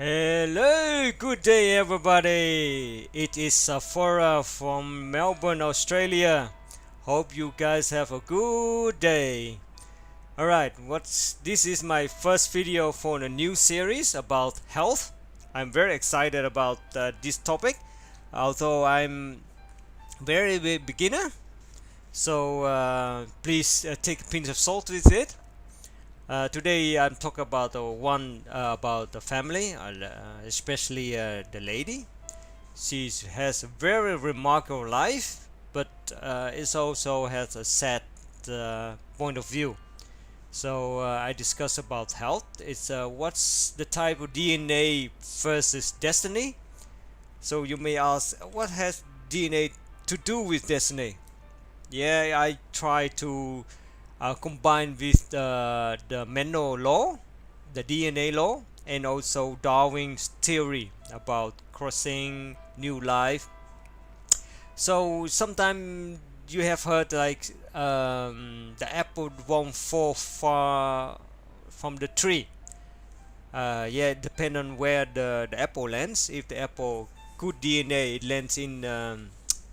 Hello, good day everybody. It is Saphora from Melbourne, Australia. Hope you guys have a good day. Alright, this is my first video for a new series about health. I'm very excited about this topic, although I'm very beginner. So please take a pinch of salt with it. Today I'm talking about one about the family, especially the lady. She has a very remarkable life, but it also has a sad point of view. So I discuss about health. It's what's the type of DNA versus destiny. So you may ask, what has DNA to do with destiny? Yeah, I try to combined with the Menno law, the DNA law, and also Darwin's theory about crossing new life. So sometimes you have heard like the apple won't fall far from the tree. Yeah, depend on where the apple lands. If the apple good DNA, it lands in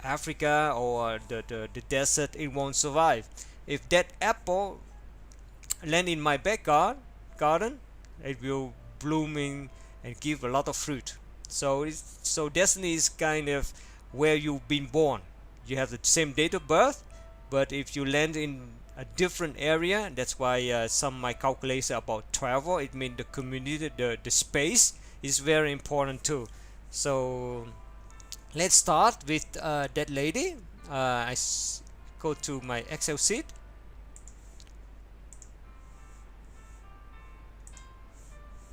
Africa or the desert, it won't survive. If that apple land in my garden, it will blooming and give a lot of fruit. So destiny is kind of where you've been born. You have the same date of birth, but if you land in a different area, that's why some my calculation about travel, it means the community, the space is very important too. So let's start with that lady. Go to my Excel sheet.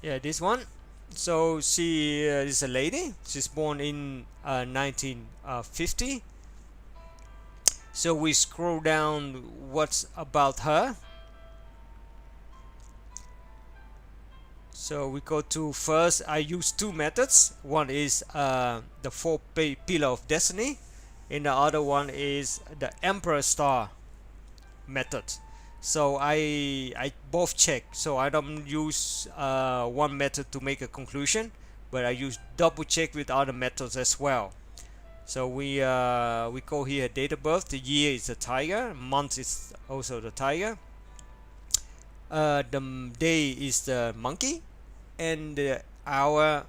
Yeah, this one. So she is a lady. She's born in 1950. So we scroll down what's about her. So we go to first, I use two methods. One is the four pillar of destiny, and the other one is the emperor star method. So I both check. So I don't use one method to make a conclusion, but I use double check with other methods as well. So we go here date of birth. The year is the tiger. Month is also the tiger. The day is the monkey, and the hour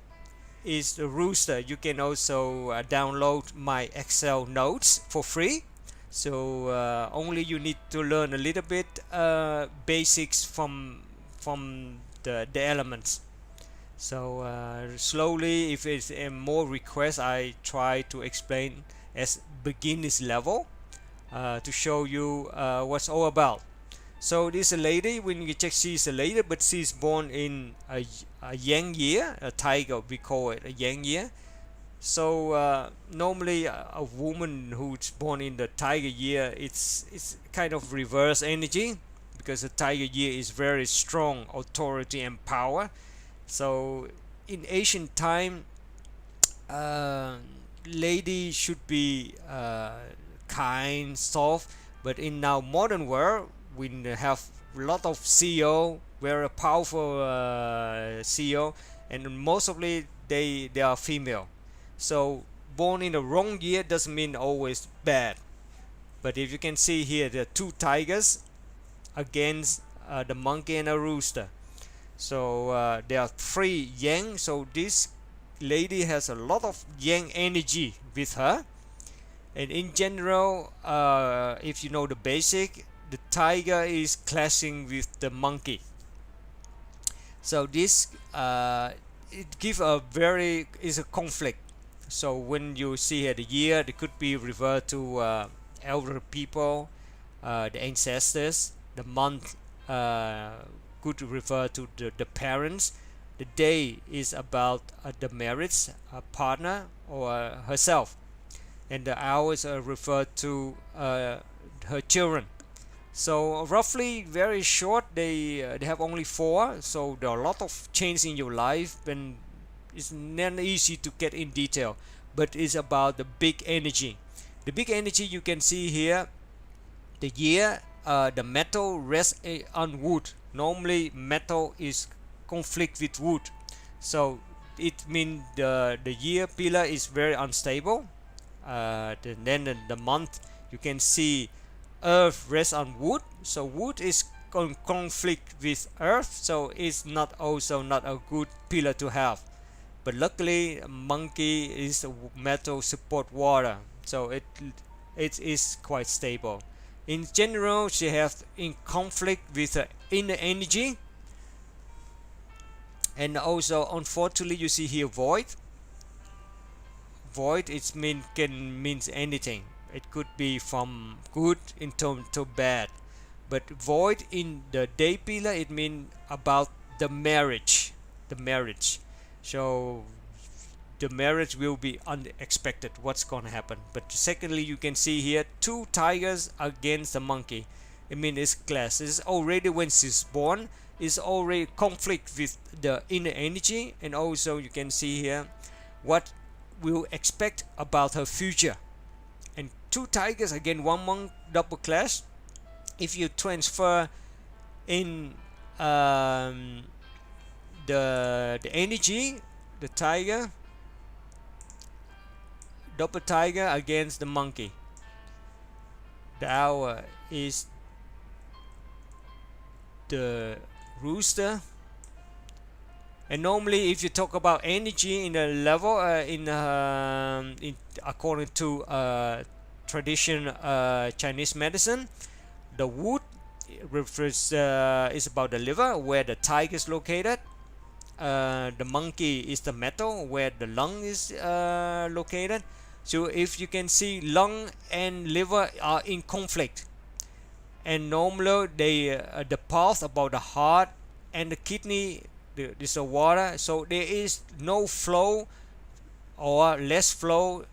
is the rooster. You can also download my Excel notes for free. So only you need to learn a little bit basics from the elements. So slowly, if it's more requests, I try to explain as beginners level to show you what's all about. So this is a lady. When you check, she's a lady, but she's born in a yang year, a tiger. We call it a yang year. So normally a woman who's born in the tiger year, it's kind of reverse energy, because the tiger year is very strong authority and power. So in ancient time, lady should be kind, soft, but in now modern world, we have a lot of CEO, very powerful CEO, and mostly they are female. So born in the wrong year doesn't mean always bad. But if you can see here, the two tigers against the monkey and a rooster. So there are three yang. So this lady has a lot of yang energy with her. And in general, if you know the basic, the tiger is clashing with the monkey. So this it gives is a conflict. So when you see here the year, it could be referred to elder people, the ancestors. The month could refer to the parents. The day is about the marriage partner or herself, and the hours are referred to her children. So roughly very short, they have only four. So there are a lot of change in your life, and it's not easy to get in detail, but it's about the big energy. The big energy you can see here, the year, the metal rests on wood. Normally metal is conflict with wood. So it means the year pillar is very unstable. Then the month, you can see earth rests on wood, so wood is in conflict with earth, so it's not also not a good pillar to have. But luckily monkey is a metal support water, so it is quite stable. In general, she has in conflict with the inner energy. And also, unfortunately, you see here void. Void can means anything. It could be from good into bad. But void in the day pillar, it means about the marriage. The marriage. So the marriage will be unexpected. What's gonna happen? But secondly, you can see here two tigers against a monkey. I mean, it's class. It's already when she's born. Is already conflict with the inner energy, and also you can see here what we'll expect about her future. And two tigers again, one monk, double clash. If you transfer in the energy, the tiger, double tiger against the monkey. The hour is the rooster. And normally if you talk about energy in a level according to tradition Chinese medicine, the wood refers is about the liver where the tiger is located. The monkey is the metal where the lung is located. So if you can see, lung and liver are in conflict, and normally they the path about the heart and the kidney, this is water, so there is no flow or less flow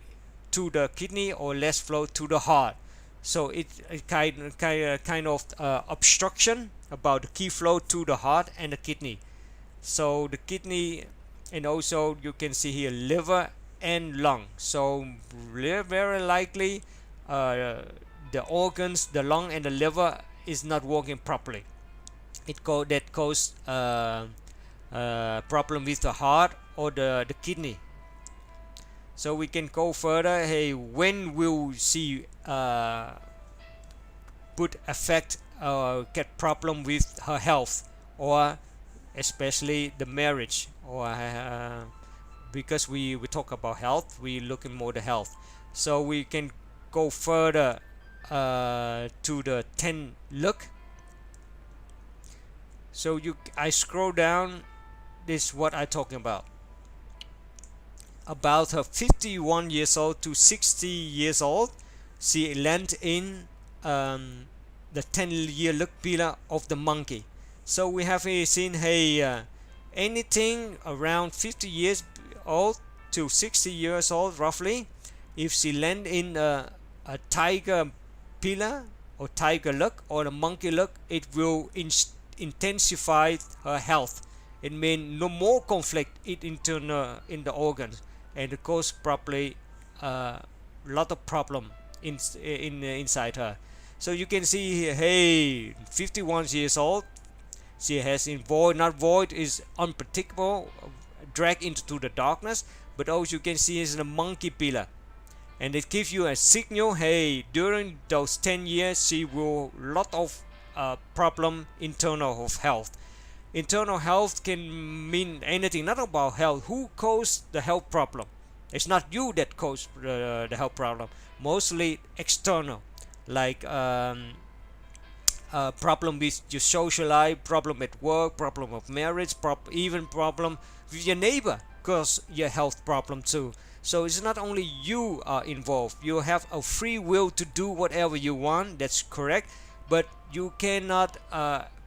to the kidney or less flow to the heart. So it's a kind of obstruction about the key flow to the heart and the kidney. So the kidney, and also you can see here liver and lung. So very likely the organs, the lung and the liver is not working properly. That cause problem with the heart or the kidney. So we can go further. Hey, when will she put affect get problem with her health, or especially the marriage, or because we talk about health, we looking more the health. So we can go further to the 10 look. So I scroll down. This is what I talking about her 51 years old to 60 years old. She land in the 10-year look pillar of the monkey. So we have here seen, hey, anything around 50 years old to 60 years old roughly, if she land in a tiger pillar or tiger look or a monkey look, it will intensify her health. It means no more conflict in the organs, and it cause probably a lot of problem inside her. So you can see here, hey, 51 years old, she has in void. Not void is unpredictable, drag into the darkness, but also you can see is a monkey pillar, and it gives you a signal, hey, during those 10 years she will lot of problem internal of health. Internal health can mean anything, not about health. Who caused the health problem? It's not you that caused the health problem. Mostly external, like problem with your social life, problem at work, problem of marriage, even problem with your neighbor cause your health problem too. So it's not only you are involved. You have a free will to do whatever you want. That's correct, but you cannot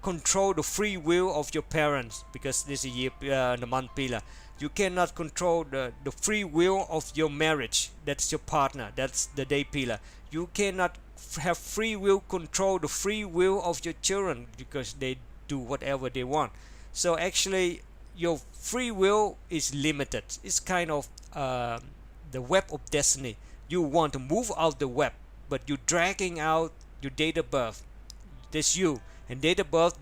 control the free will of your parents, because this is the month pillar. You cannot control the free will of your marriage. That's your partner. That's the day pillar. You cannot have free will control the free will of your children, because they do whatever they want. So actually your free will is limited. It's kind of the web of destiny. You want to move out the web, but you're dragging out your date of birth. That's you. And date of birth,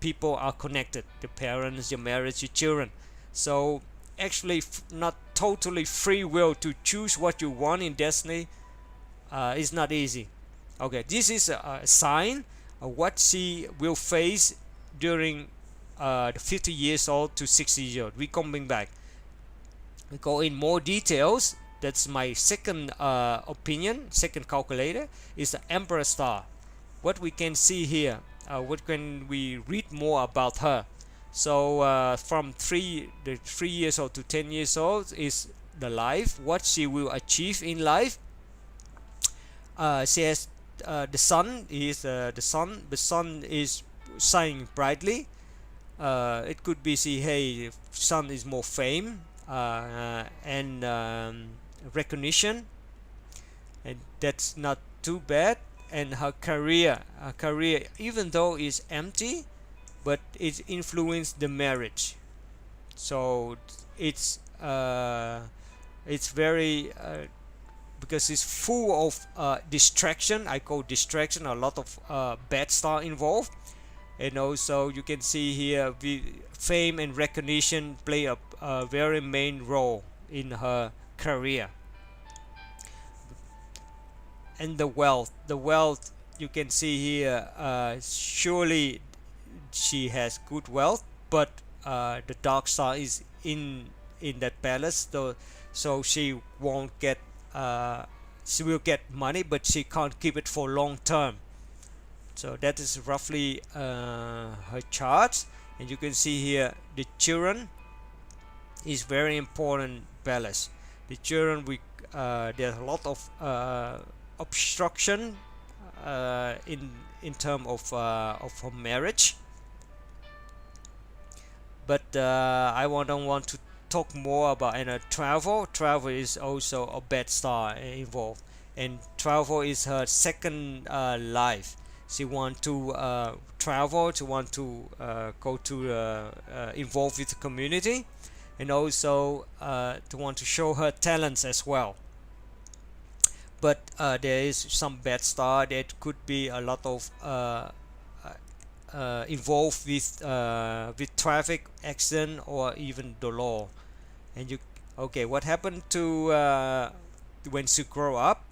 people are connected. The parents, your marriage, your children. So actually not totally free will to choose what you want in destiny. It's not easy. Okay, this is a sign of what she will face during the 50 years old to 60 years old. We coming back. We go in more details. That's my second opinion. Second calculator is the Emperor Star. What we can see here. What can we read more about her? So from 3 years old to 10 years old is the life. What she will achieve in life. She has the sun is the sun is shining brightly. It could be see, hey, sun is more fame and recognition, and that's not too bad. And her career even though it's empty, but it influenced the marriage. So it's very because it's full of distraction. I call distraction, a lot of bad star involved. And also you can see here fame and recognition play a very main role in her career. And the wealth you can see here, surely she has good wealth, but the dark star is in that palace, so she won't get she will get money, but she can't keep it for long term. So that is roughly her chart. And you can see here the children is very important balance. The children, there's a lot of obstruction in terms of her marriage. But I don't want to talk more about. And travel is also a bad star involved, and travel is her second life. She want to travel, to want to go to involve with the community, and also to want to show her talents as well. But there is some bad star that could be a lot of involved with traffic accident or even the law. And you, okay, what happened to when she grow up?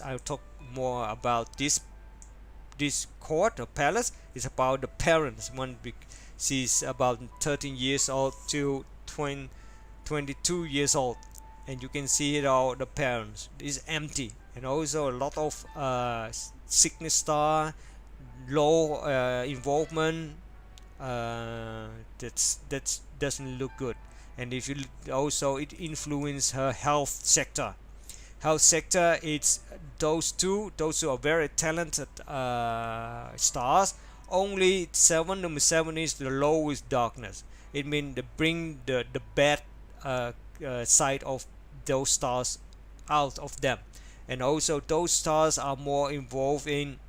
I'll talk more about this court or palace. Is about the parents. She's about 13 years old to 22 years old, and you can see it all. The parents is empty, and also a lot of sickness star, low involvement. That's doesn't look good. And if you also, it influence her health sector. It's those two are very talented stars. Only number 7 is the lowest darkness. It means they bring the bad side of those stars out of them. And also those stars are more involved in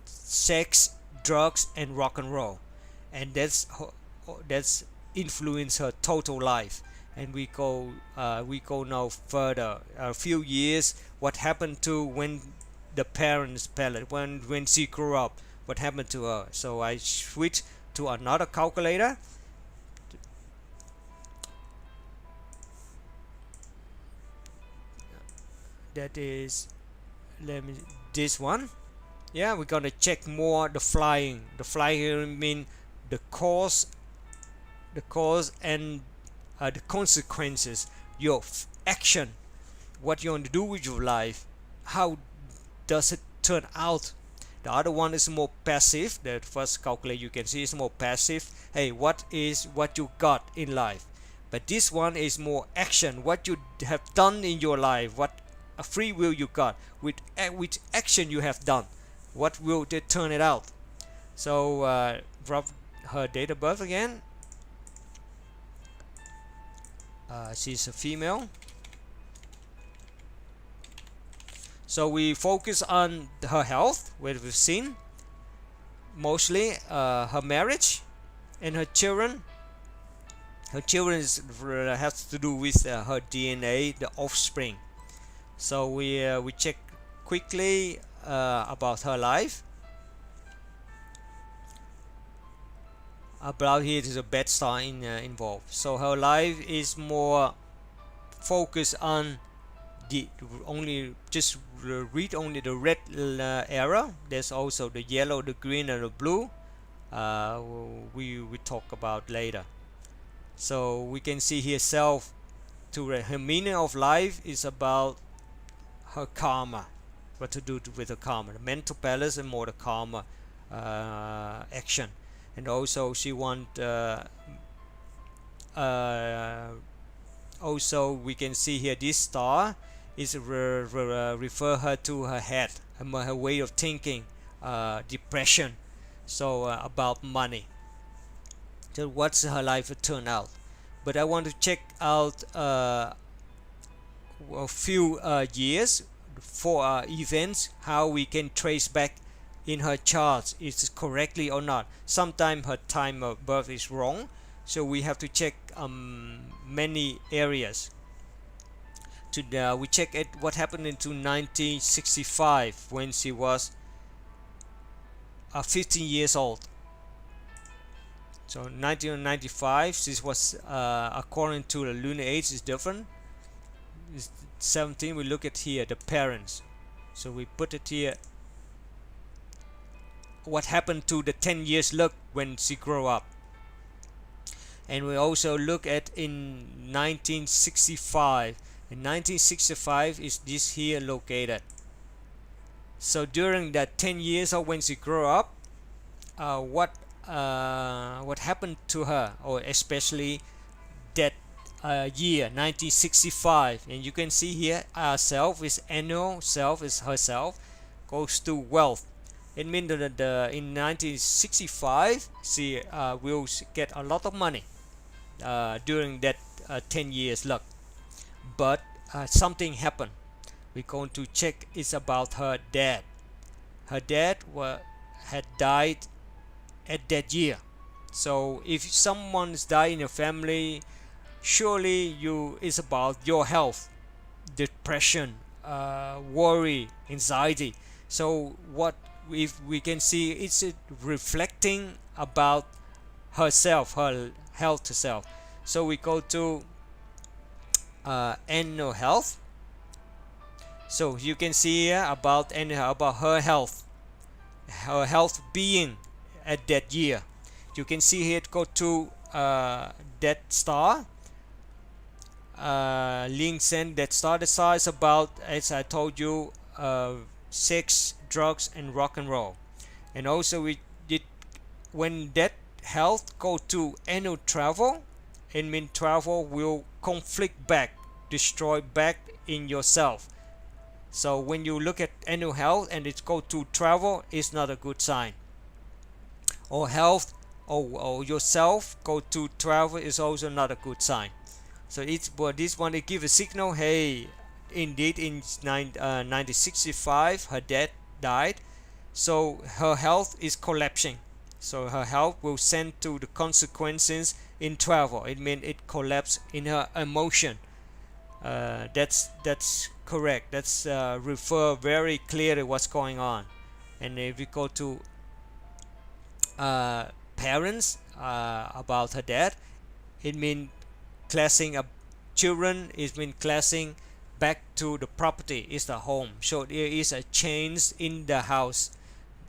sex, drugs, and rock and roll, and that's influence her total life. And we go now further a few years. What happened to when the parents palette, when she grew up, what happened to her? So I switch to another calculator. That is, this one. Yeah, we're gonna check more the flying. The flying mean the cause and the consequences, your action, what you want to do with your life, how does it turn out. The other one is more passive. The first calculator you can see is more passive. Hey, what you got in life. But this one is more action, what you have done in your life, what a free will you got, with which action you have done, what will they turn it out. So drop her date of birth again. She's a female. So we focus on her health, what we've seen, mostly her marriage and her children. Her children has to do with her DNA, the offspring. So we check quickly about her life. about here is a bad star involved. So her life is more focused on the just read only the red area. There's also the yellow, the green, and the blue. We talk about later. So we can see here self to her meaning of life is about her karma, what to do with the karma, the mental balance and more the karma action. And also she want also we can see here this star is refer her to her head, her way of thinking, depression, so about money. So what's her life turn out. But I want to check out a few years for events, how we can trace back in her charts is it correctly or not. Sometimes her time of birth is wrong, so we have to check many areas. We check it what happened into 1965 when she was 15 years old. So 1995, this was according to the lunar age is different. It's 17. We look at here the parents. So we put it here. What happened to the 10 years look when she grew up? And we also look at in 1965. In 1965 is this here located. So during that 10 years of when she grew up, what happened to her, or especially that year 1965. And you can see here self is annual, self is herself, goes to wealth. It means that in 1965 she will get a lot of money during that 10 years luck. But something happened. We're going to check. It's about her dad. Her dad had died at that year. So if someone's died in your family, surely it's about your health, depression, worry, anxiety. So what if we can see it's reflecting about herself, her health herself. So we go to annual health. So you can see here about her health being at that year. You can see here it go to that star, links in that star. The star is about, as I told you, sex, drugs, and rock and roll. And also we did, when that health go to annual travel, it means travel will conflict back, destroy back in yourself. So when you look at annual health and it go to travel, it's not a good sign. Or health or yourself go to travel is also not a good sign. So it's, but this one it give a signal, hey, indeed in 1965 her dad died, so her health is collapsing. So her health will send to the consequences in travel. It means it collapse in her emotion. That's correct. That's refer very clearly what's going on. And if we go to parents, about her dad, it means classing up children. It means classing back to the property is the home. So there is a change in the house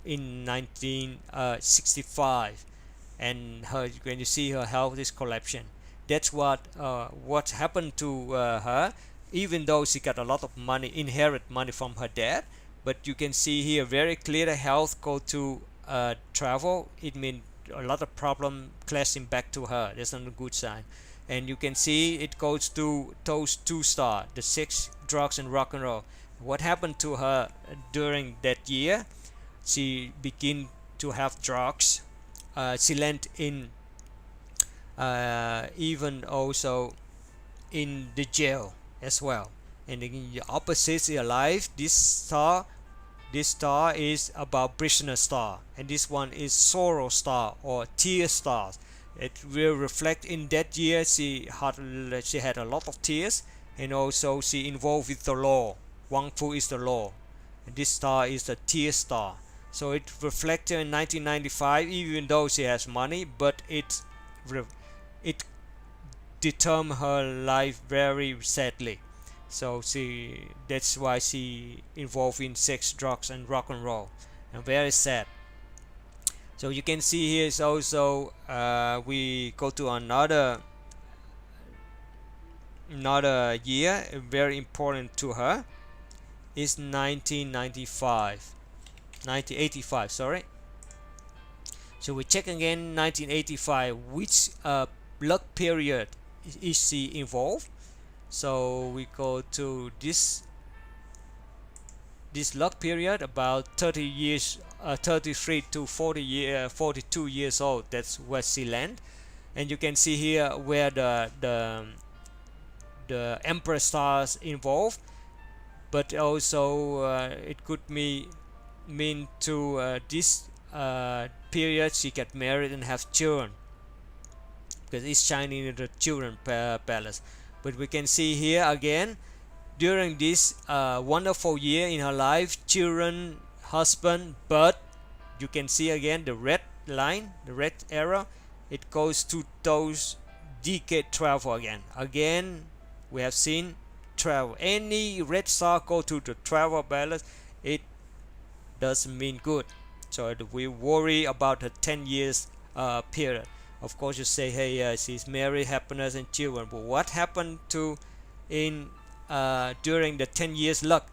in 1965, and when you see her health is collapsing. That's what happened to her. Even though she got a lot of money, inherit money from her dad, but you can see here very clear the health go to travel. It means a lot of problem clashing back to her. That's not a good sign. And you can see it goes to those two stars, the sex, drugs, and rock and roll. What happened to her during that year? She began to have drugs. She landed in even also in the jail as well. And in the opposite in life, this star is about prisoner star, and this one is sorrow star or tear stars. It will reflect in that year she had a lot of tears, and also she involved with the law. Wang Fu is the law, and this star is the tear star. So it reflected in 1995, even though she has money, but it determined her life very sadly. So that's why she involved in sex, drugs, and rock and roll, and very sad. So you can see here is also we go to another year very important to her is 1985, sorry. So we check again 1985, which luck period is she involved. So we go to this luck period, about 30 years, 33 to 42 years old. That's where she land. And you can see here where the Emperor stars involved, but also it could mean to this period she get married and have children, because it's shining in the children palace. But we can see here again, during this wonderful year in her life, children, husband, but you can see again the red line, the red arrow, it goes to those decade travel again. We have seen travel, any red star go to the travel balance, it doesn't mean good. So we worry about the 10 years period. Of course you say, hey, she's married, happiness and children, but what happened to in during the 10 years luck?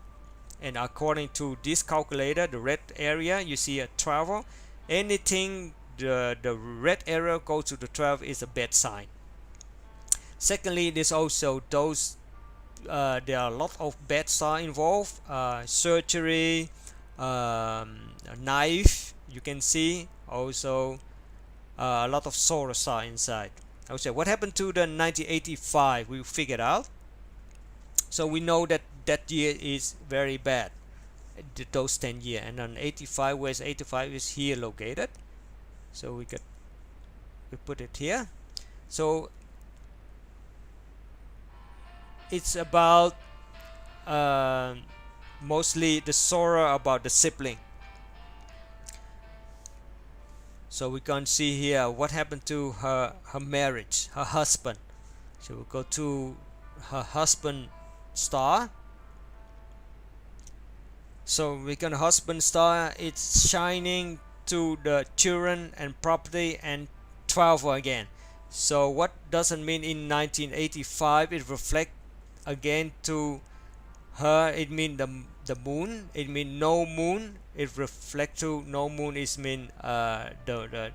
And according to this calculator, the red area you see a travel, anything the red area goes to the travel is a bad sign. Secondly, there's also those there are a lot of bad star involved, surgery, knife, you can see also a lot of solar star inside. I would say, what happened to the 1985? We figured out. So we know that that year is very bad, those 10 years. And on 85, where's 85 is here located. So we put it here. So it's about mostly the sorrow about the sibling. So we can see here what happened to her marriage, her husband. So we go to her husband star. So we can husband star, it's shining to the children and property and travel again. So what doesn't mean in 1985 it reflect again to her, it mean the moon, it mean no moon, it reflect to no moon is mean the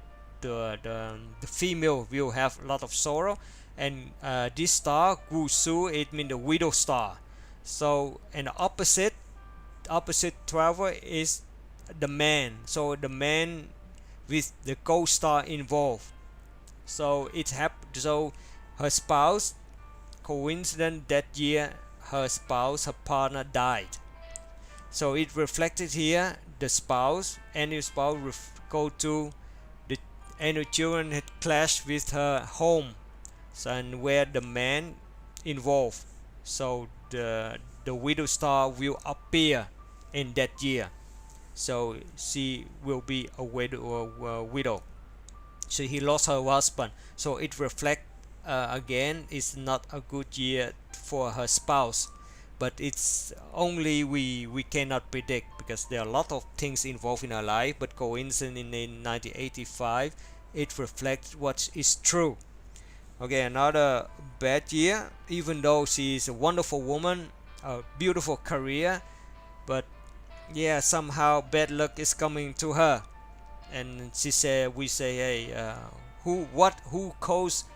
female will have a lot of sorrow. And this star Gusu, it mean the widow star. So and the opposite travel is the man, so the man with the gold star involved. So it happened, so her spouse, coincident that year her partner died. So it reflected here the spouse, any spouse go to the any children had clashed with her home, so, and where the man involved. So the widow star will appear in that year. So she will be a widow. So he lost her husband. So it reflects again, it's not a good year for her spouse. But it's only we cannot predict, because there are a lot of things involved in her life. But coincidentally in 1985 it reflects what is true. Okay, another bad year, even though she is a wonderful woman, a beautiful career, but yeah, somehow bad luck is coming to her. And we say, hey, who caused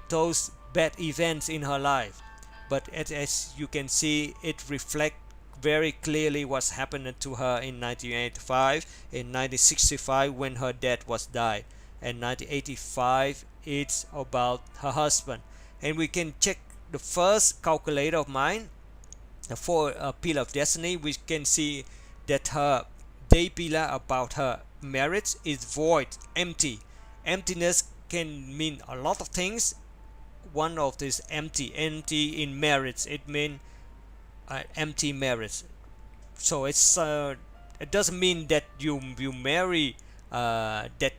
those bad events in her life? But as you can see, it reflects very clearly what's happened to her in 1985, in 1965 when her dad was died, and 1985 it's about her husband. And we can check the first calculator of mine, the 4 pillar of destiny. We can see that her day pillar about her marriage is void, empty. Emptiness can mean a lot of things. One of these empty in marriage, it means empty marriage. So it's it doesn't mean that you marry that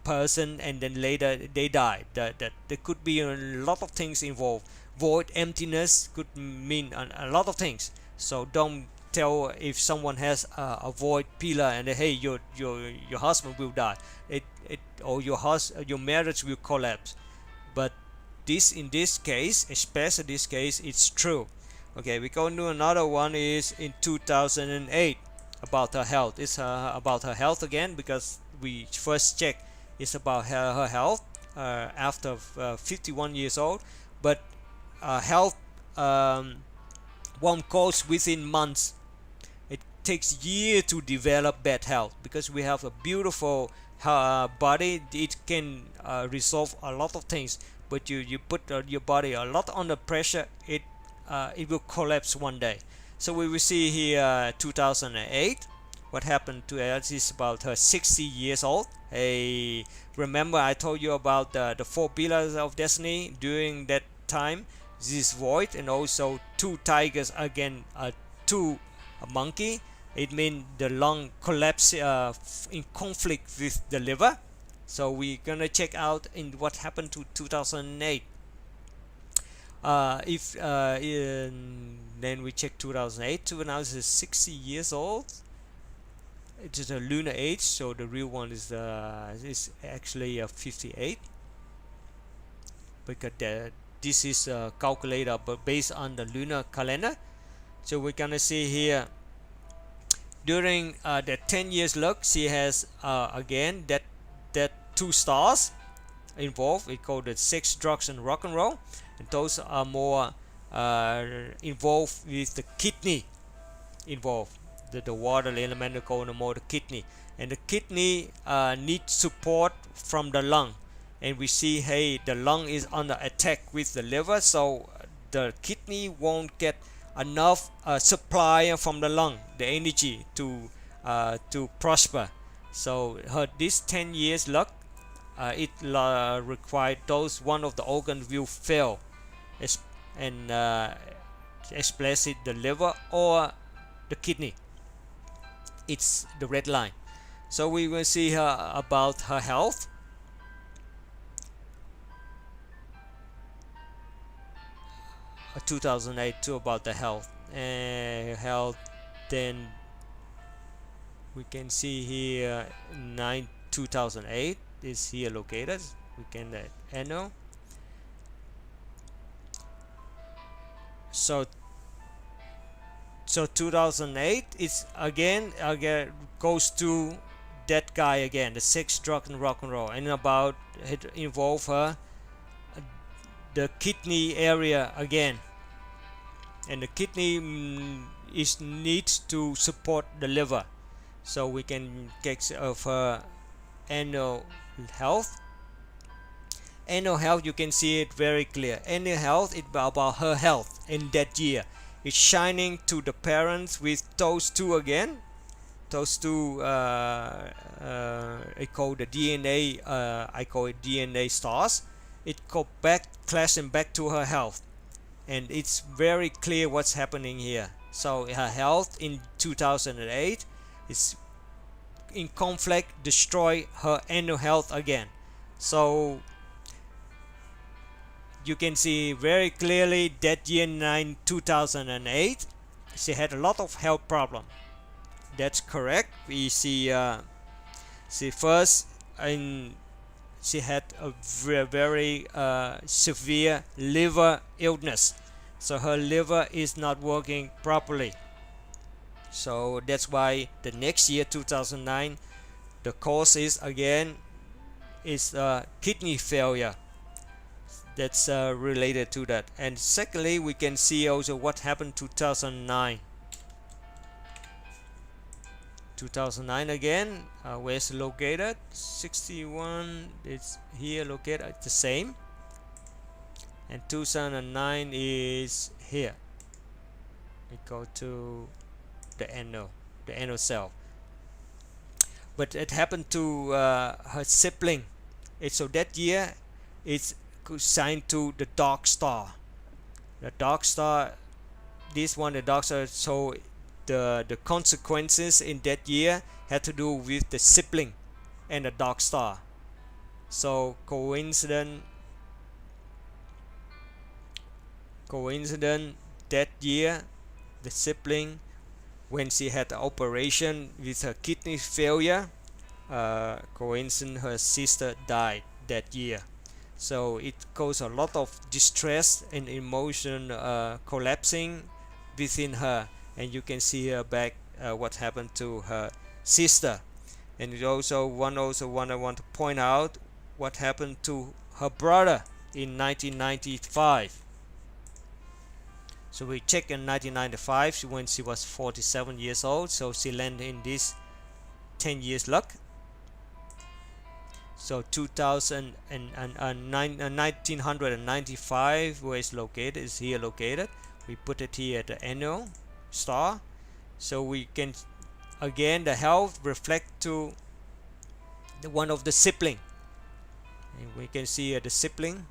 person and then later they die. That there could be a lot of things involved. Void, emptiness could mean a lot of things. So don't tell if someone has a void pillar and hey, your husband will die, or your marriage will collapse. But this, in this case, especially this case, it's true. Okay, we go to another one is in 2008 about her health. It's about her health again, because we first check it's about her health after 51 years old. But health won't cause within months. It takes years to develop bad health, because we have a beautiful body. It can resolve a lot of things, but you put your body a lot under pressure, it will collapse one day. So we will see here 2008. What happened to her is about her 60 years old. Hey, remember I told you about the 4 pillars of destiny during that time? This void, and also 2 tigers again, 2 monkey. It means the lung collapse in conflict with the liver. So we're gonna check out in what happened to 2008. Then we check 2008 to now is 60 years old. It is a lunar age, so the real one is actually 58, because this is a calculator but based on the lunar calendar. So we're gonna see here during the 10 years look, she has again that 2 stars involved. We call it sex, drugs, and rock and roll, and those are more involved with the kidney involved. The water element is called more the kidney, and the kidney needs support from the lung. And we see, hey, the lung is under attack with the liver, so the kidney won't get enough supply from the lung, the energy to prosper. So this 10 years luck, it required those one of the organs will fail, and especially the liver or the kidney. It's the red line. So we will see her about her health. Uh, 2008 too, about the health. Then we can see here 2008 is here located. We can annual. So 2008 is again goes to that guy again, the sex, drug, and rock and roll, and about it involve her the kidney area again, and the kidney needs to support the liver. So we can get of her annual health. Annual health, you can see it very clear. Annual health is about her health in that year. It's shining to the parents with those 2 again. Those 2 I call the DNA. I call it DNA stars. It go back, clashing back to her health, and it's very clear what's happening here. So her health in 2008 is in conflict, destroy her annual health again. So you can see very clearly that year 2008 she had a lot of health problem. That's correct. We see she first she had a very severe liver illness, so her liver is not working properly. So that's why the next year 2009 the cause is again is kidney failure. That's related to that. And secondly, we can see also what happened 2009. 2009 again, where's located? 61, it's here located, the same. And 2009 is here. We go to the annual cell. But it happened to her sibling. So that year it's signed to the dark star. The dark star, this one, the dark star, so the consequences in that year had to do with the sibling and the dark star. So coincident that year, the sibling, when she had the operation with her kidney failure, coincident her sister died that year. So it caused a lot of distress and emotion collapsing within her, and you can see her back what happened to her sister. And it also one I want to point out what happened to her brother in 1995. So we check in 1995 when she was 47 years old, so she landed in this 10 years luck. So 1995, where it's located, is here located. We put it here at the annual star, so we can again the health reflect to the one of the sibling, and we can see the sibling.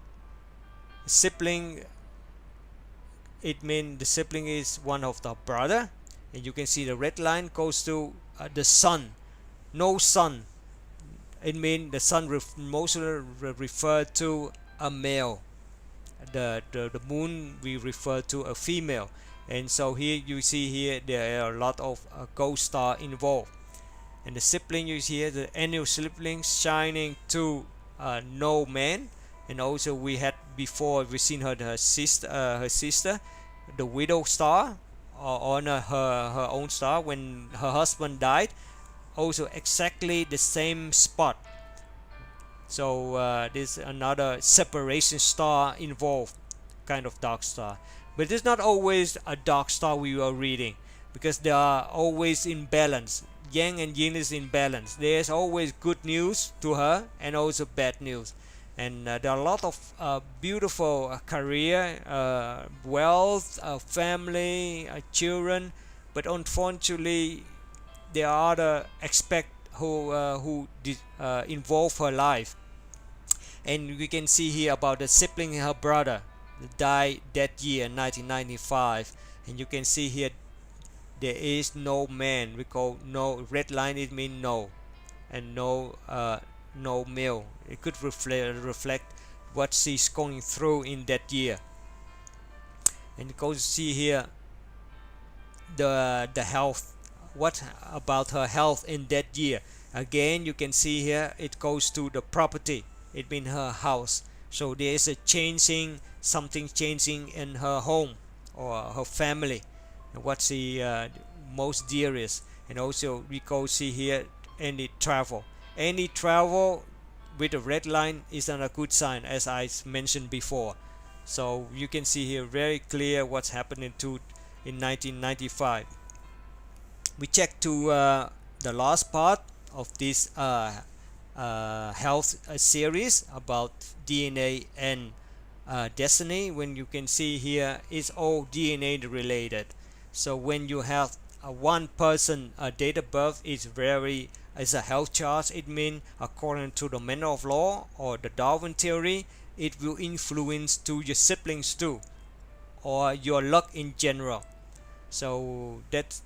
It means the sibling is one of the brother, and you can see the red line goes to the sun. No sun. It means the sun mostly refer to a male. The moon we refer to a female, and so here you see here there are a lot of ghost star involved. And the sibling you see here, the annual sibling shining to no man. And also we had before we seen her sister, the widow star, on her own star when her husband died, also exactly the same spot. So there's another separation star involved, kind of dark star. But it's not always a dark star we are reading, because they are always in balance. Yang and yin is in balance. There's always good news to her and also bad news. And there are a lot of beautiful career, wealth, family, children, but unfortunately there are other aspects who involve her life. And we can see here about the sibling and her brother died that year, 1995. And you can see here there is no man. We call no red line. It means no, and no male. It could reflect what she's going through in that year. And you can see here the health. What about her health in that year? Again, you can see here it goes to the property. It means her house. So there is a something changing in her home or her family, and what she most dearest. And also we go see here any travel with a red line is not a good sign, as I mentioned before. So you can see here very clear what's happening in 1995. We check to the last part of this health series about DNA and destiny. When you can see here it's all DNA related. So when you have one person date of birth is a health chart, it means according to the manner of law or the Darwin theory, it will influence to your siblings too, or your luck in general. So that's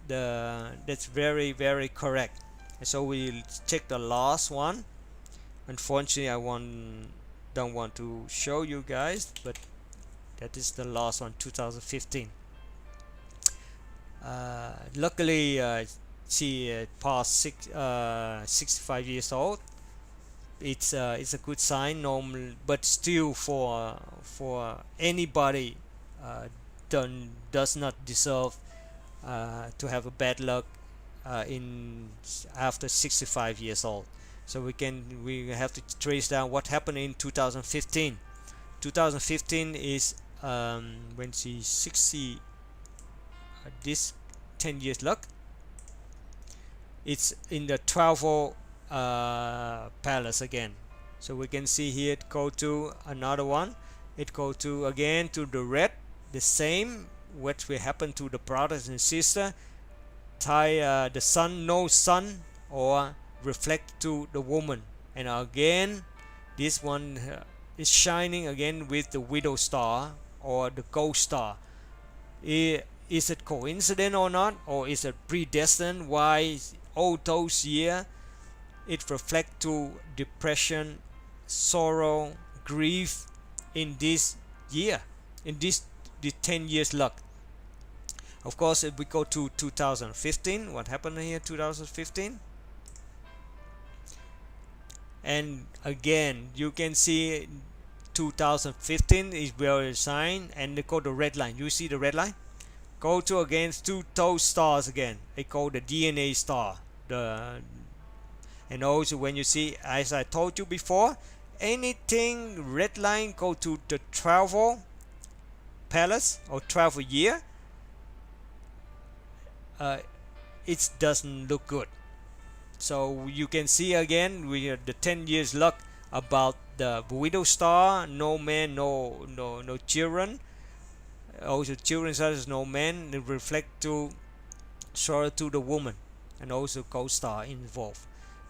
very, very correct. And so we'll check the last one. Unfortunately don't want to show you guys, but that is the last one, 2015. Luckily she passed 65 years old. It's a good sign normal, but still for anybody does not deserve to have a bad luck in after 65 years old. So we have to trace down what happened in 2015. 2015 is when she's 60. This 10 years luck. It's in the travel palace again. So we can see here it go to another one. It go to again to the red, the same what will happen to the brothers and sister. Tie the sun, no sun, or reflect to the woman. And again this one is shining again with the widow star or the ghost star. is it coincident or not, or is it predestined? Why all those years it reflect to depression, sorrow, grief in this year, in the 10 years luck. Of course, if we go to 2015, what happened here 2015? And again, you can see 2015 is very sign, and they go the red line. You see the red line? Go to against two those stars again. They call the DNA star. And also when you see, as I told you before, anything red line go to the travel palace or travel year. It doesn't look good. So you can see again we have the 10 years luck about the widow star, no man, no children. Also children such as no man, they reflect to sorrow to the woman, and also co-star involved.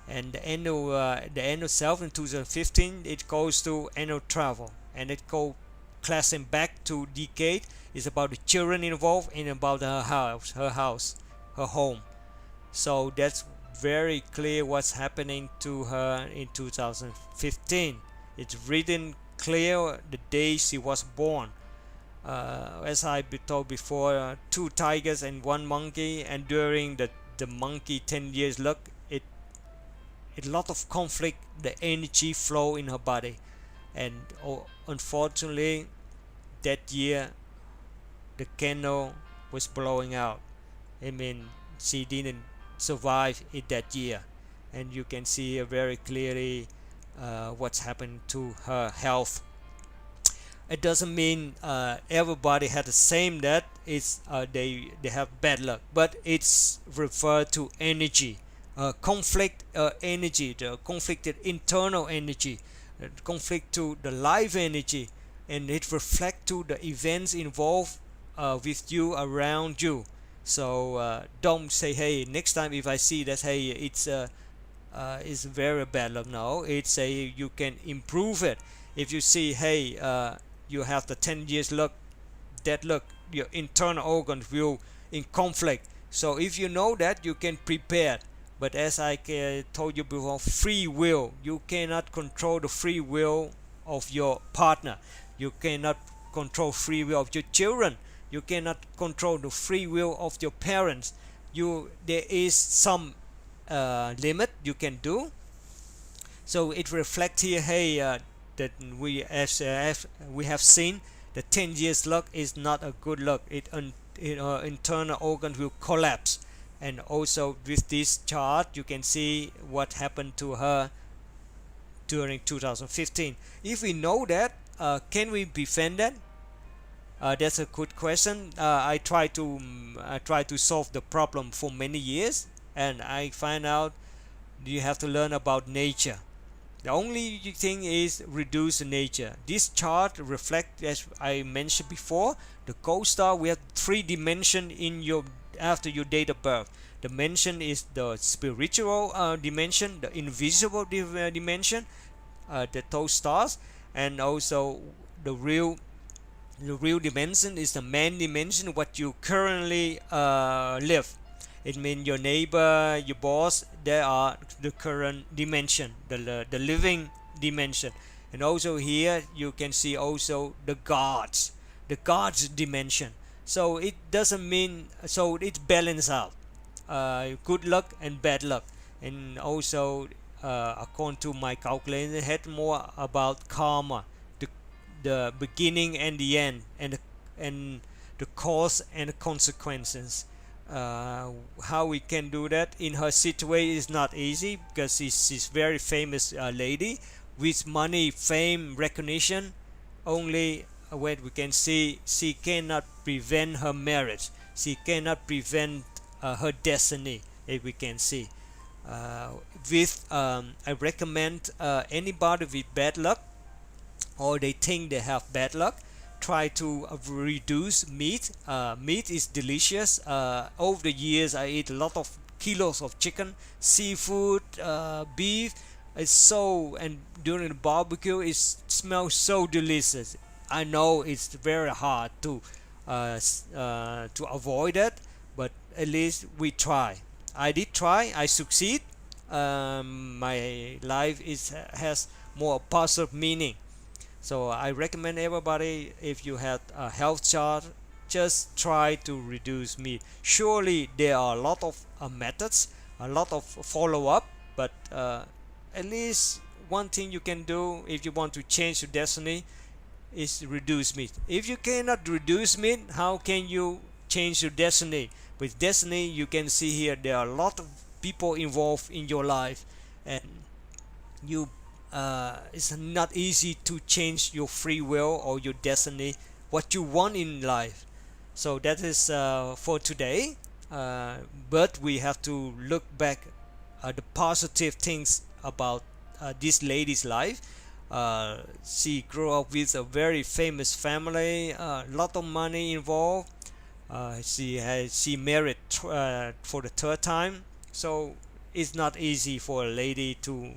And the end of self in 2015, it goes to end of travel, and it go classing back to decade. It's about the children involved and about her home. So that's very clear what's happening to her in 2015. It's written clear the day she was born. As I told before, 2 tigers and 1 monkey, and during the monkey 10 years luck, it lot of conflict, the energy flow in her body, and unfortunately that year the candle was blowing out. I mean, she didn't survive it that year, and you can see very clearly what's happened to her health. It doesn't mean everybody had the same that it's they have bad luck, but it's referred to energy, conflict energy, the conflicted internal energy, conflict to the life energy, and it reflect to the events involved with you, around you. So don't say, hey, next time if I see that, hey, it's very bad luck. No, it's a you can improve it. If you see, hey, you have the 10 years luck, that luck, your internal organs will in conflict. So if you know that, you can prepare. But as I told you before, free will, you cannot control the free will of your partner. You cannot control free will of your children. You cannot control the free will of your parents. There is some limit you can do. So it reflects here, hey, that we as we have seen, the 10 years luck is not a good luck. Internal organ will collapse. And also with this chart, you can see what happened to her during 2015. If we know that, can we prevent that? That's a good question. I try to solve the problem for many years, and I find out you have to learn about nature. The only thing is reduce nature. This chart reflects, as I mentioned before, the co-star. We have 3 dimensions in your after your date of birth. The dimension is the spiritual dimension, the invisible dimension, those stars, and also the real dimension is the man dimension, what you currently live. It means your neighbor, your boss, they are the current dimension, the living dimension. And also here you can see also the gods dimension. So it doesn't mean, so it's balanced out, good luck and bad luck. And also according to my calculator, it had more about karma, the beginning and the end, and the cause and the consequences. How we can do that in her situation is not easy, because she's very famous lady with money, fame, recognition. Only when we can see, she cannot prevent her marriage, she cannot prevent her destiny. If we can see I recommend anybody with bad luck, or they think they have bad luck, try to reduce meat. Meat is delicious. Over the years I eat a lot of kilos of chicken, seafood, beef. It's so, and during the barbecue it smells so delicious. I know it's very hard to to avoid that, but at least we try. I did try, I succeed. My life has more positive meaning. So I recommend everybody, if you have a health chart, just try to reduce meat. Surely there are a lot of methods, a lot of follow up, but at least one thing you can do if you want to change your destiny is reduce meat. If you cannot reduce meat, how can you change your destiny? With destiny, you can see here there are a lot of people involved in your life, and you it's not easy to change your free will or your destiny, what you want in life. So that is for today, but we have to look back at the positive things about this lady's life. She grew up with a very famous family, a lot of money involved. She married for the third time, so it's not easy for a lady to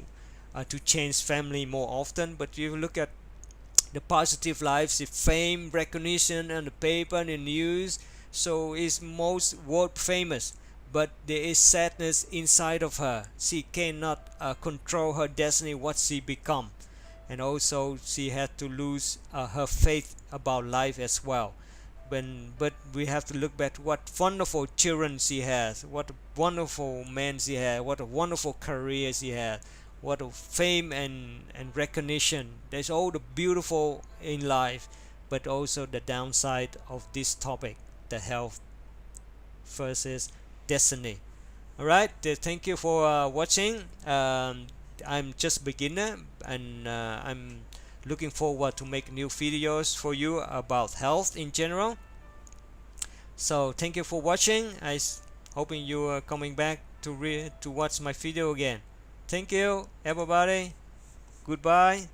change family more often. But you look at the positive lives, the fame, recognition, and the paper and the news, so is most world famous. But there is sadness inside of her. She cannot control her destiny, what she become, and also she had to lose her faith about life as well. But we have to look back what wonderful children she has, what a wonderful man she had, what a wonderful career she had, what a fame and recognition. There's all the beautiful in life, but also the downside of this topic, the health versus destiny. All right, thank you for watching. I'm just beginner, and I'm looking forward to make new videos for you about health in general. So thank you for watching. Hoping you are coming back to watch my video again. Thank you everybody. Goodbye.